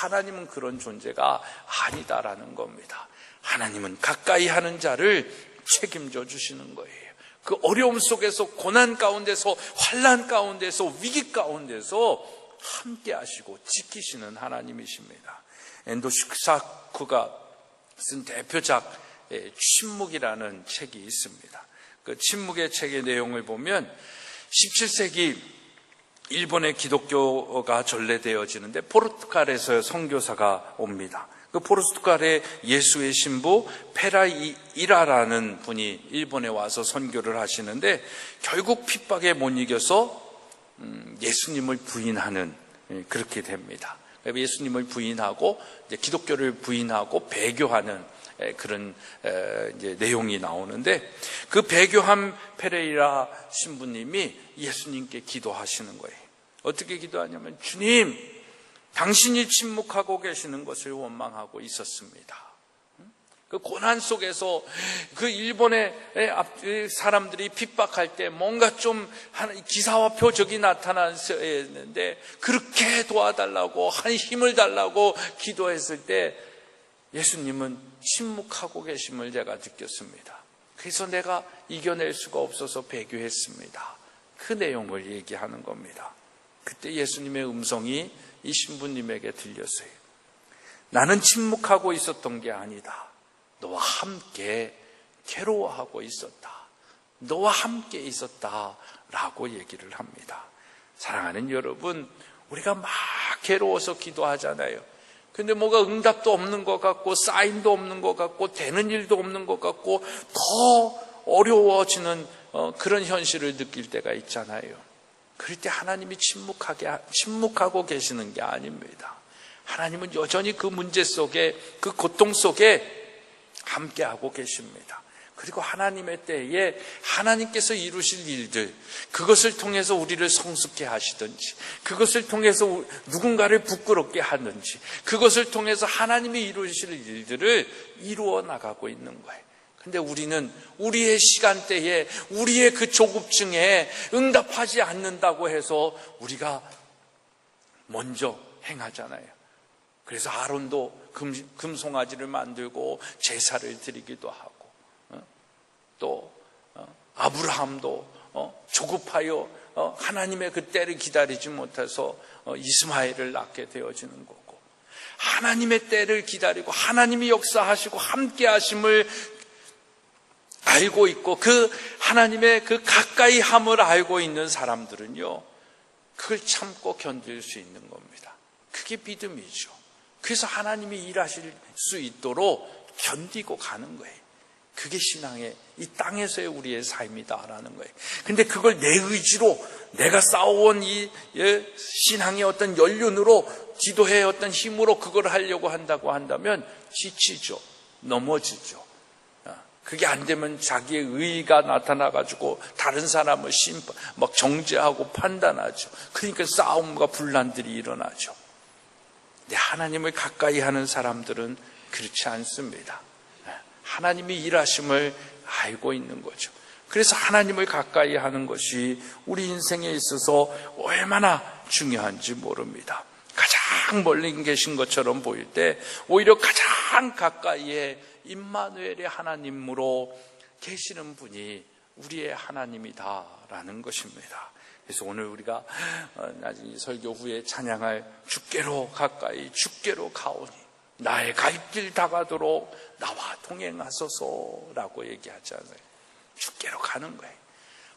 Speaker 2: 하나님은 그런 존재가 아니다라는 겁니다. 하나님은 가까이 하는 자를 책임져 주시는 거예요. 그 어려움 속에서, 고난 가운데서, 환난 가운데서, 위기 가운데서 함께 하시고 지키시는 하나님이십니다. 엔도 슈사쿠가 쓴 대표작 침묵이라는 책이 있습니다. 그 침묵의 책의 내용을 보면 17세기 일본의 기독교가 전래되어지는데 포르투갈에서 선교사가 옵니다. 그 포르투갈의 예수의 신부 페라이라라는 분이 일본에 와서 선교를 하시는데 결국 핍박에 못 이겨서 예수님을 부인하는 그렇게 됩니다. 예수님을 부인하고 이제 기독교를 부인하고 배교하는 그런 이제 내용이 나오는데 그 배교한 페레이라 신부님이 예수님께 기도하시는 거예요. 어떻게 기도하냐면 주님, 당신이 침묵하고 계시는 것을 원망하고 있었습니다. 그 고난 속에서 그 일본의 사람들이 핍박할 때 뭔가 좀 기사와 표적이 나타났는데 그렇게 도와달라고 한 힘을 달라고 기도했을 때 예수님은 침묵하고 계심을 제가 느꼈습니다. 그래서 내가 이겨낼 수가 없어서 배교했습니다. 그 내용을 얘기하는 겁니다. 그때 예수님의 음성이 이 신부님에게 들렸어요. 나는 침묵하고 있었던 게 아니다. 너와 함께 괴로워하고 있었다. 너와 함께 있었다 라고 얘기를 합니다. 사랑하는 여러분, 우리가 막 괴로워서 기도하잖아요. 근데 뭐가 응답도 없는 것 같고 사인도 없는 것 같고 되는 일도 없는 것 같고 더 어려워지는 그런 현실을 느낄 때가 있잖아요. 그럴 때 하나님이 침묵하고 계시는 게 아닙니다. 하나님은 여전히 그 문제 속에, 그 고통 속에 함께하고 계십니다. 그리고 하나님의 때에 하나님께서 이루실 일들, 그것을 통해서 우리를 성숙해 하시든지, 그것을 통해서 누군가를 부끄럽게 하든지, 그것을 통해서 하나님이 이루실 일들을 이루어 나가고 있는 거예요. 근데 우리는 우리의 시간대에, 우리의 그 조급증에 응답하지 않는다고 해서 우리가 먼저 행하잖아요. 그래서 아론도 금송아지를 만들고 제사를 드리기도 하고, 또 아브라함도 조급하여 하나님의 그 때를 기다리지 못해서 이스마엘을 낳게 되어지는 거고, 하나님의 때를 기다리고 하나님이 역사하시고 함께 하심을 알고 있고 그 하나님의 그 가까이 함을 알고 있는 사람들은요, 그걸 참고 견딜 수 있는 겁니다. 그게 믿음이죠. 그래서 하나님이 일하실 수 있도록 견디고 가는 거예요. 그게 신앙의, 이 땅에서의 우리의 삶이다라는 거예요. 근데 그걸 내 의지로, 내가 쌓아온 이 신앙의 어떤 연륜으로, 기도의 어떤 힘으로 그걸 하려고 한다고 한다면 지치죠. 넘어지죠. 그게 안 되면 자기의 의의가 나타나가지고 다른 사람을 막 정죄하고 판단하죠. 그러니까 싸움과 분란들이 일어나죠. 근데 하나님을 가까이 하는 사람들은 그렇지 않습니다. 하나님이 일하심을 알고 있는 거죠. 그래서 하나님을 가까이 하는 것이 우리 인생에 있어서 얼마나 중요한지 모릅니다. 가장 멀리 계신 것처럼 보일 때 오히려 가장 가까이에 임마누엘의 하나님으로 계시는 분이 우리의 하나님이다라는 것입니다. 그래서 오늘 우리가 나중에 설교 후에 찬양할 주께로 가까이 주께로 가오니 나의 갈 길 다가도록 나와 동행하소서라고 얘기하잖아요. 주께로 가는 거예요.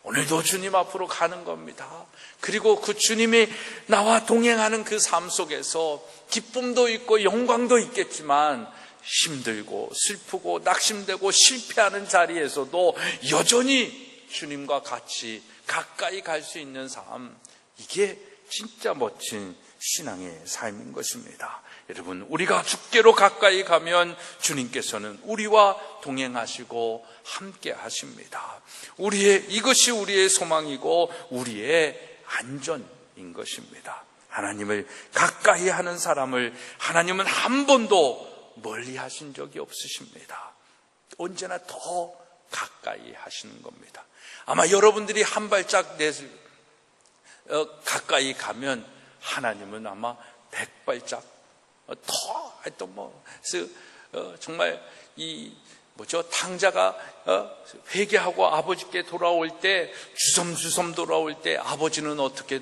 Speaker 2: 오늘도 주님 앞으로 가는 겁니다. 그리고 그 주님이 나와 동행하는 그 삶 속에서 기쁨도 있고 영광도 있겠지만 힘들고 슬프고 낙심되고 실패하는 자리에서도 여전히 주님과 같이 가까이 갈 수 있는 삶, 이게 진짜 멋진 신앙의 삶인 것입니다. 여러분, 우리가 주께로 가까이 가면 주님께서는 우리와 동행하시고 함께 하십니다. 이것이 우리의 소망이고 우리의 안전인 것입니다. 하나님을 가까이 하는 사람을 하나님은 한 번도 멀리 하신 적이 없으십니다. 언제나 더 가까이 하시는 겁니다. 아마 여러분들이 한 발짝 가까이 가면 하나님은 아마 100발짝 정말 탕자가 회개하고 아버지께 돌아올 때 주섬주섬 돌아올 때 아버지는 어떻게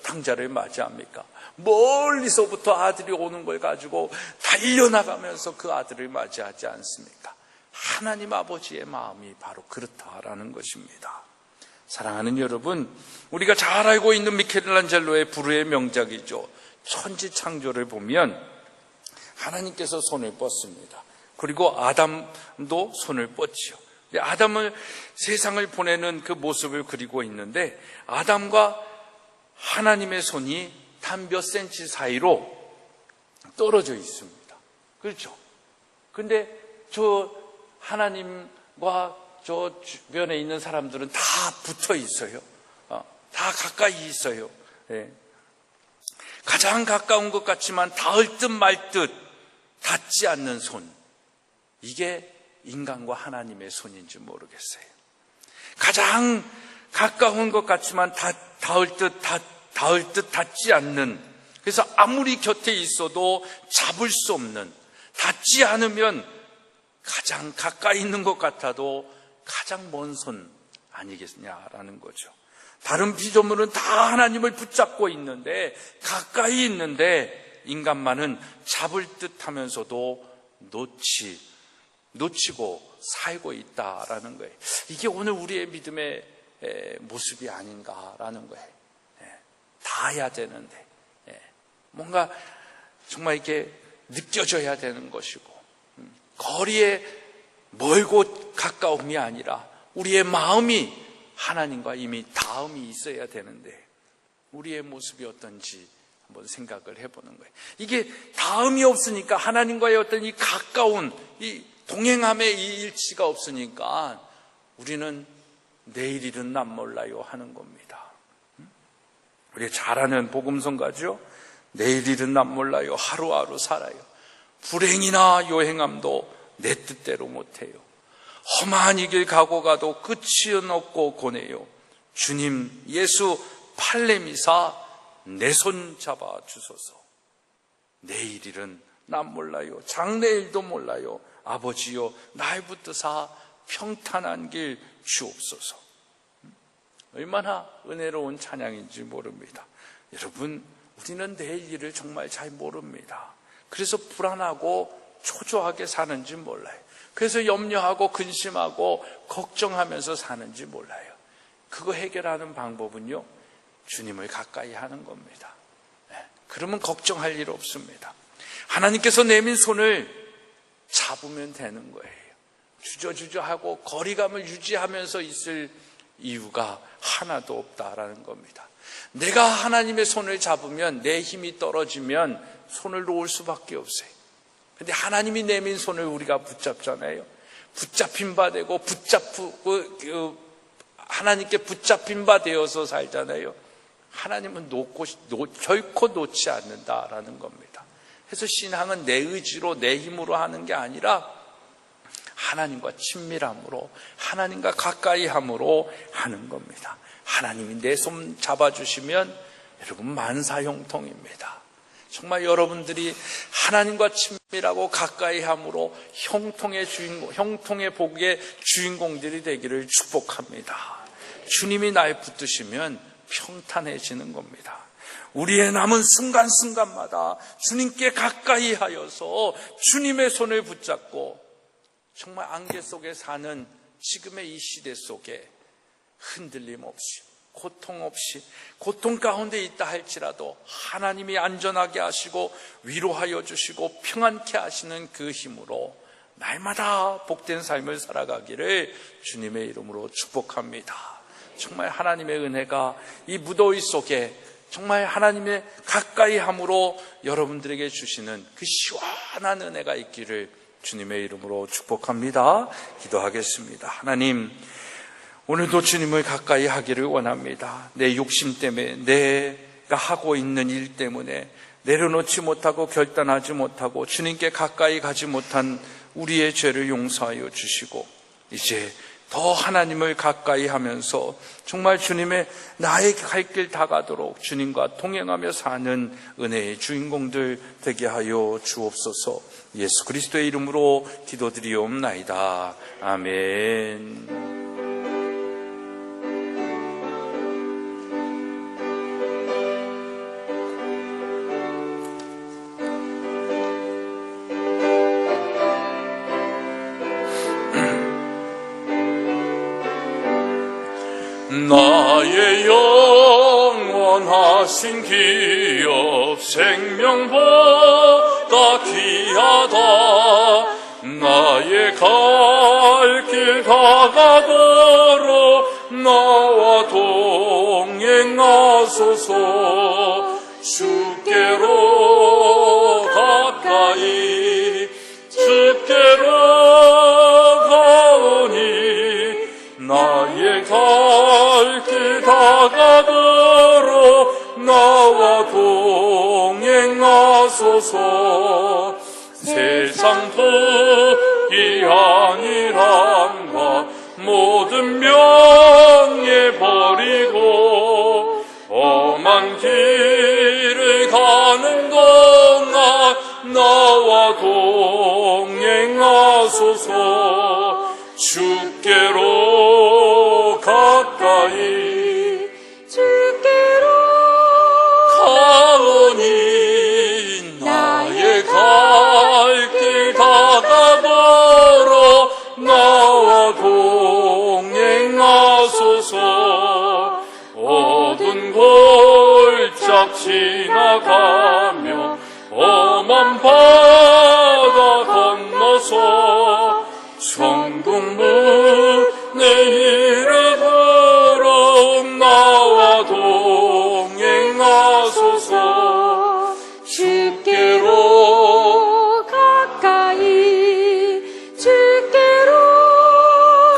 Speaker 2: 탕자를 맞이합니까? 멀리서부터 아들이 오는 걸 가지고 달려나가면서 그 아들을 맞이하지 않습니까? 하나님 아버지의 마음이 바로 그렇다라는 것입니다. 사랑하는 여러분, 우리가 잘 알고 있는 미켈란젤로의 불후의 명작이죠. 천지창조를 보면 하나님께서 손을 뻗습니다. 그리고 아담도 손을 뻗지요. 아담을 세상을 보내는 그 모습을 그리고 있는데 아담과 하나님의 손이 단 몇 센치 사이로 떨어져 있습니다. 그렇죠? 근데 저 하나님과 저 주변에 있는 사람들은 다 붙어 있어요. 다 가까이 있어요. 네. 가장 가까운 것 같지만 닿을 듯 말 듯 닿지 않는 손, 이게 인간과 하나님의 손인지 모르겠어요. 가장 가까운 것 같지만 닿을 듯 닿지 않는, 그래서 아무리 곁에 있어도 잡을 수 없는, 닿지 않으면 가장 가까이 있는 것 같아도 가장 먼 손 아니겠냐라는 거죠. 다른 피조물은 다 하나님을 붙잡고 있는데, 가까이 있는데 인간만은 잡을 듯 하면서도 놓치고 살고 있다라는 거예요. 이게 오늘 우리의 믿음의 모습이 아닌가라는 거예요. 닿아야 되는데, 뭔가 정말 이게 느껴져야 되는 것이고, 거리에 멀고 가까움이 아니라 우리의 마음이 하나님과 이미 닿음이 있어야 되는데 우리의 모습이 어떤지 한번 생각을 해보는 거예요. 이게 닿음이 없으니까, 하나님과의 어떤 이 가까운 이 동행함의 이 일치가 없으니까 우리는 내일 일은 난 몰라요 하는 겁니다. 우리 잘 아는 복음성가죠. 내일 일은 난 몰라요, 하루하루 살아요. 불행이나 요행함도 내 뜻대로 못해요. 험한 이 길 가고 가도 끝이 없고 고뇌요. 주님 예수 팔레미사 내 손 잡아 주소서. 내일 일은 난 몰라요, 장래일도 몰라요. 아버지요 날 붙드사 평탄한 길 주옵소서. 얼마나 은혜로운 찬양인지 모릅니다. 여러분, 우리는 내일 일을 정말 잘 모릅니다. 그래서 불안하고 초조하게 사는지 몰라요. 그래서 염려하고 근심하고 걱정하면서 사는지 몰라요. 그거 해결하는 방법은요, 주님을 가까이 하는 겁니다. 그러면 걱정할 일 없습니다. 하나님께서 내민 손을 잡으면 되는 거예요. 주저주저하고 거리감을 유지하면서 있을 이유가 하나도 없다라는 겁니다. 내가 하나님의 손을 잡으면 내 힘이 떨어지면 손을 놓을 수밖에 없어요. 근데 하나님이 내민 손을 우리가 붙잡잖아요. 붙잡힌 바 되고 하나님께 붙잡힌 바 되어서 살잖아요. 하나님은 결코 놓지 않는다라는 겁니다. 그래서 신앙은 내 의지로 내 힘으로 하는 게 아니라 하나님과 친밀함으로, 하나님과 가까이 함으로 하는 겁니다. 하나님이 내 손 잡아주시면 여러분 만사형통입니다. 정말 여러분들이 하나님과 친밀하고 가까이 함으로 형통의 복의 주인공들이 되기를 축복합니다. 주님이 날 붙드시면 평탄해지는 겁니다. 우리의 남은 순간순간마다 주님께 가까이 하여서 주님의 손을 붙잡고 정말 안개 속에 사는 지금의 이 시대 속에 흔들림 없이, 고통 없이, 고통 가운데 있다 할지라도 하나님이 안전하게 하시고 위로하여 주시고 평안케 하시는 그 힘으로 날마다 복된 삶을 살아가기를 주님의 이름으로 축복합니다. 정말 하나님의 은혜가 이 무더위 속에 정말 하나님의 가까이 함으로 여러분들에게 주시는 그 시원한 은혜가 있기를 주님의 이름으로 축복합니다. 기도하겠습니다. 하나님, 오늘도 주님을 가까이 하기를 원합니다. 내 욕심 때문에, 내가 하고 있는 일 때문에 내려놓지 못하고 결단하지 못하고 주님께 가까이 가지 못한 우리의 죄를 용서하여 주시고 이제 더 하나님을 가까이 하면서 정말 주님의 나의 갈 길 다가도록 주님과 동행하며 사는 은혜의 주인공들 되게 하여 주옵소서. 예수 그리스도의 이름으로 기도드리옵나이다. 아멘.
Speaker 3: 나의 영원하신 기업 생명보다 귀하다. 나의 갈 길 다가도록 나와 동행하소서. 주께로 가까이 주께로 가오니 나의 갈 길 다가도록 나와 동행하소서. 세상 복이 아니란가 모든 명예 버리고 험한 길을 가는 동안 나와 동행하소서. 주께로 가까이
Speaker 4: 주께로
Speaker 3: 가오니 나의 갈 길 다가도록 나와 동행하소서. 어두운 골짝 지나가며 험한 바다 건너서 천국 문에 이르도록 나와 동행하소서. 주께로
Speaker 4: 가까이 주께로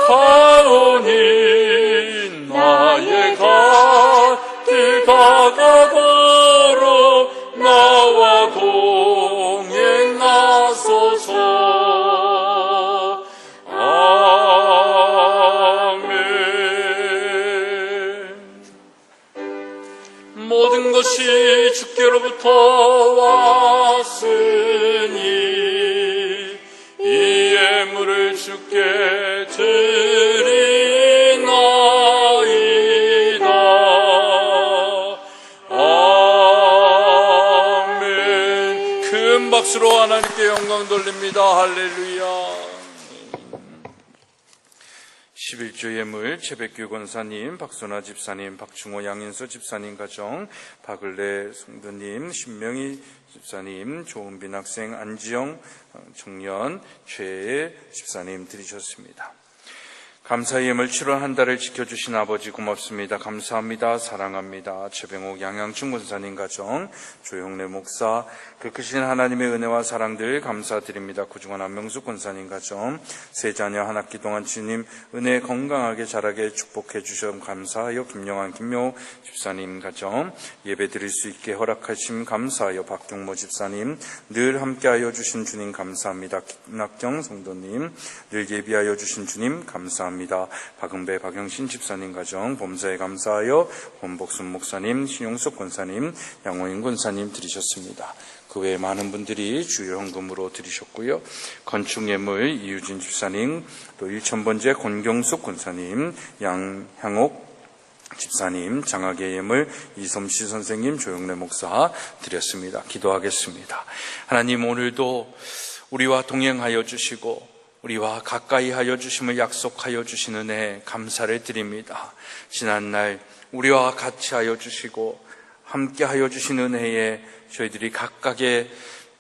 Speaker 3: 가오니 나의 갈 길 다가도록 나와 동행하소서. 모든 것이 주께로부터 왔으니 이 예물을 주께 드리나이다. 영광 돌립니다. 할렐루야.
Speaker 2: 11조 예물 최백규 권사님, 박선아 집사님, 박충호 양인수 집사님 가정, 박을래 성도님, 신명희 집사님, 조은빈 학생, 안지영 청년, 최애 집사님 드리셨습니다. 감사의 예물 7월 한 달을 지켜주신 아버지 고맙습니다. 감사합니다. 사랑합니다. 최병옥 양양춘 권사님 가정, 조영래 목사, 그 크신 하나님의 은혜와 사랑들 감사드립니다. 구중원 안명숙 권사님 가정, 세 자녀 한 학기 동안 주님 은혜 건강하게 자라게 축복해 주셔서 감사하여 김영환 김명호 집사님 가정, 예배 드릴 수 있게 허락하심 감사하여 박경모 집사님, 늘 함께하여 주신 주님 감사합니다. 김낙경 성도님, 늘 예비하여 주신 주님 감사합니다. 박은배 박영신 집사님 가정, 범사에 감사하여 권복순 목사님, 신용석 권사님, 양호인 권사님 드리셨습니다. 그 외에 많은 분들이 주일 헌금으로 드리셨고요. 건축예물 이유진 집사님, 또 1000번째 권경숙 권사님, 양향옥 집사님, 장학의 예물 이솜씨 선생님, 조영래 목사 드렸습니다. 기도하겠습니다. 하나님, 오늘도 우리와 동행하여 주시고 우리와 가까이 하여 주심을 약속하여 주신 은혜 감사를 드립니다. 지난날 우리와 같이 하여 주시고 함께 하여 주신 은혜에 저희들이 각각의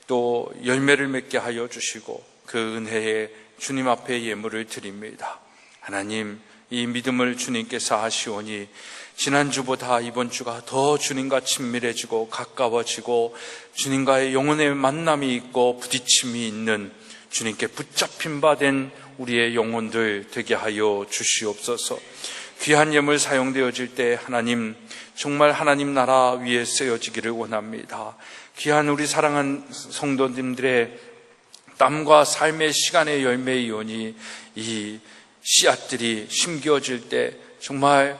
Speaker 2: 또 열매를 맺게 하여 주시고 그 은혜에 주님 앞에 예물을 드립니다. 하나님, 이 믿음을 주님께서 하시오니 지난주보다 이번 주가 더 주님과 친밀해지고 가까워지고 주님과의 영혼의 만남이 있고 부딪힘이 있는 주님께 붙잡힌 바 된 우리의 영혼들 되게 하여 주시옵소서. 귀한 예물 사용되어질 때 하나님, 정말 하나님 나라 위에 쓰여지기를 원합니다. 귀한 우리 사랑하는 성도님들의 땀과 삶의 시간의 열매이오니 이 씨앗들이 심겨질 때 정말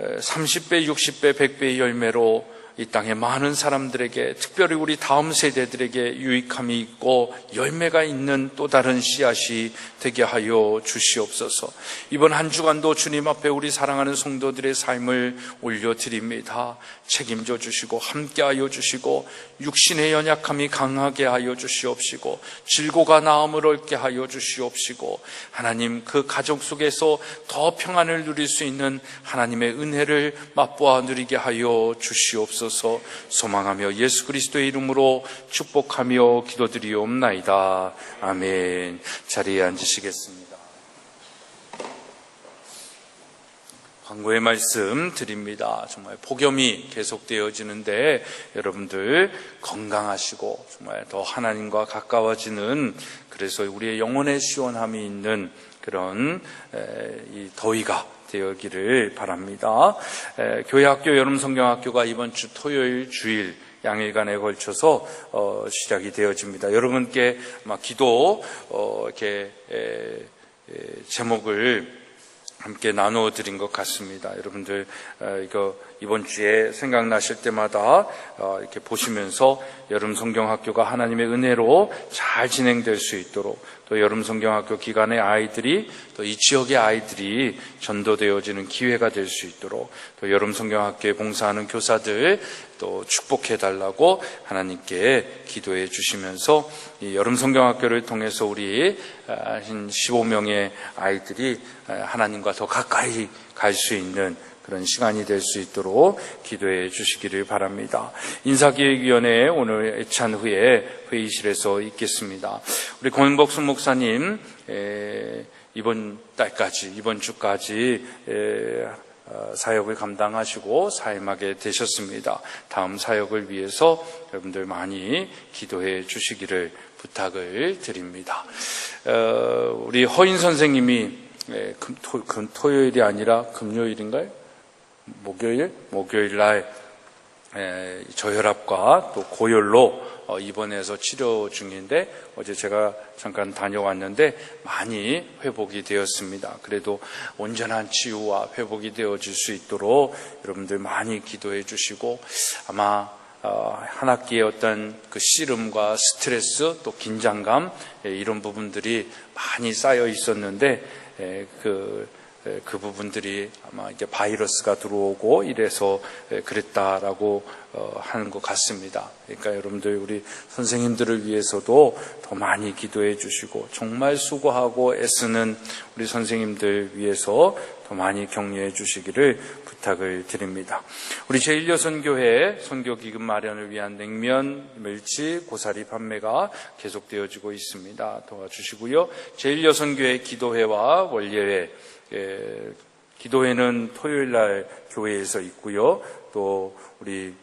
Speaker 2: 30배, 60배, 100배의 열매로 이 땅에 많은 사람들에게, 특별히 우리 다음 세대들에게 유익함이 있고 열매가 있는 또 다른 씨앗이 되게 하여 주시옵소서. 이번 한 주간도 주님 앞에 우리 사랑하는 성도들의 삶을 올려드립니다. 책임져 주시고 함께하여 주시고 육신의 연약함이 강하게 하여 주시옵시고 질고가 나음을 얻게 하여 주시옵시고 하나님, 그 가족 속에서 더 평안을 누릴 수 있는 하나님의 은혜를 맛보아 누리게 하여 주시옵소서. 소망하며 예수 그리스도의 이름으로 축복하며 기도드리옵나이다. 아멘. 자리에 앉으시겠습니다. 광고의 말씀 드립니다. 정말 폭염이 계속되어지는데 여러분들 건강하시고 정말 더 하나님과 가까워지는, 그래서 우리의 영혼의 시원함이 있는 그런 이 더위가 되기를 바랍니다. 교회학교 여름성경학교가 이번 주 토요일 주일 양일간에 걸쳐서 시작이 되어집니다. 여러분께 아마 기도 이렇게 제목을 함께 나누어 드린 것 같습니다. 여러분들 이거 이번 주에 생각나실 때마다 이렇게 보시면서 여름성경학교가 하나님의 은혜로 잘 진행될 수 있도록, 또 여름성경학교 기간의 아이들이, 또 이 지역의 아이들이 전도되어지는 기회가 될 수 있도록, 또 여름성경학교에 봉사하는 교사들 또 축복해달라고 하나님께 기도해 주시면서 이 여름성경학교를 통해서 우리 한 15명의 아이들이 하나님과 더 가까이 갈 수 있는 그런 시간이 될 수 있도록 기도해 주시기를 바랍니다. 인사기획위원회 오늘 애찬 후에 회의실에서 있겠습니다. 우리 권복순 목사님 이번 달까지, 이번 주까지 사역을 감당하시고 사임하게 되셨습니다. 다음 사역을 위해서 여러분들 많이 기도해 주시기를 부탁을 드립니다. 우리 허인 선생님이 토요일이 아니라 금요일인가요? 목요일 날 저혈압과 또 고열로 입원해서 치료 중인데 어제 제가 잠깐 다녀왔는데 많이 회복이 되었습니다. 그래도 온전한 치유와 회복이 되어질 수 있도록 여러분들 많이 기도해 주시고, 아마 한 학기의 어떤 그 씨름과 스트레스 또 긴장감 이런 부분들이 많이 쌓여 있었는데 그 부분들이 아마 이게 바이러스가 들어오고 이래서 그랬다라고 하는 것 같습니다. 그러니까 여러분들 우리 선생님들을 위해서도 더 많이 기도해 주시고 정말 수고하고 애쓰는 우리 선생님들 위해서 더 많이 격려해 주시기를 부탁을 드립니다. 우리 제1여선교회 선교기금 마련을 위한 냉면, 멸치, 고사리 판매가 계속되어지고 있습니다. 도와주시고요. 제1여선교회 기도회와 원예회, 기도회는 토요일날 교회에서 있고요. 또 우리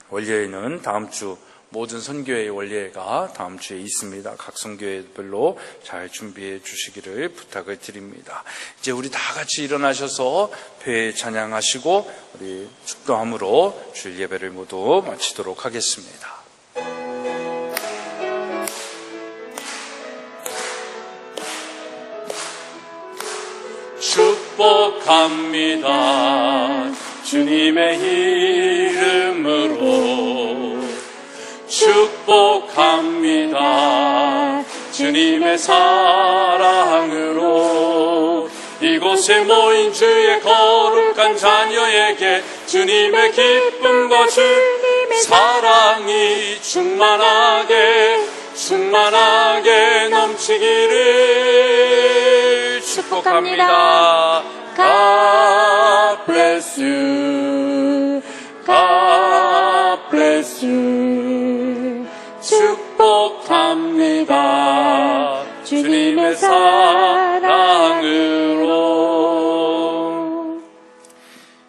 Speaker 2: 원예회는 다음 주 모든 선교회 원예회가 다음 주에 있습니다. 각 선교회별로 잘 준비해 주시기를 부탁을 드립니다. 이제 우리 다 같이 일어나셔서 회 찬양하시고 우리 축도함으로 주일 예배를 모두 마치도록 하겠습니다.
Speaker 3: 축복합니다. 주님의 이름으로 축복합니다. 주님의 사랑으로 이곳에 모인 주의 거룩한 자녀에게 주님의 기쁨과 주님의 사랑이 충만하게 넘치기를 축복합니다. God bless you. God bless you. 축복합니다. 주님의 사랑으로.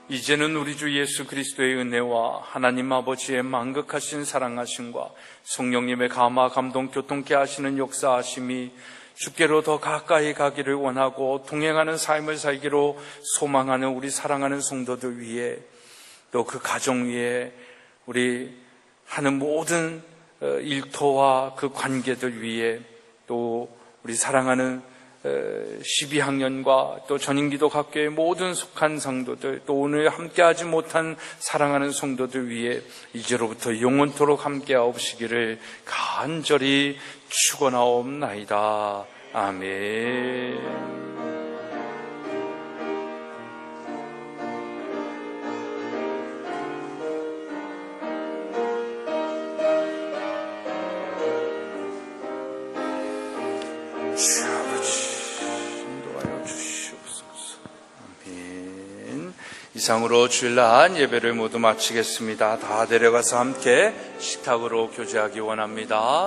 Speaker 2: 이제는 우리 주 예수 그리스도의 은혜와 하나님 아버지의 만극하신 사랑하심과 성령님의 감화 감동 교통케 하시는 역사하심이 주께로 더 가까이 가기를 원하고 동행하는 삶을 살기로 소망하는 우리 사랑하는 성도들 위해 또 그 가정 위에 우리 하는 모든 일터와 그 관계들 위해 또 우리 사랑하는 12학년과 또 전인기도 학교의 모든 속한 성도들 또 오늘 함께하지 못한 사랑하는 성도들 위해 이제로부터 영원토록 함께하옵시기를 간절히 축원하옵나이다. 아멘. 주 아버지 인도하여 주시옵소서. 아멘. 이상으로 주일날 예배를 모두 마치겠습니다. 다 내려가서 함께 식탁으로 교제하기 원합니다.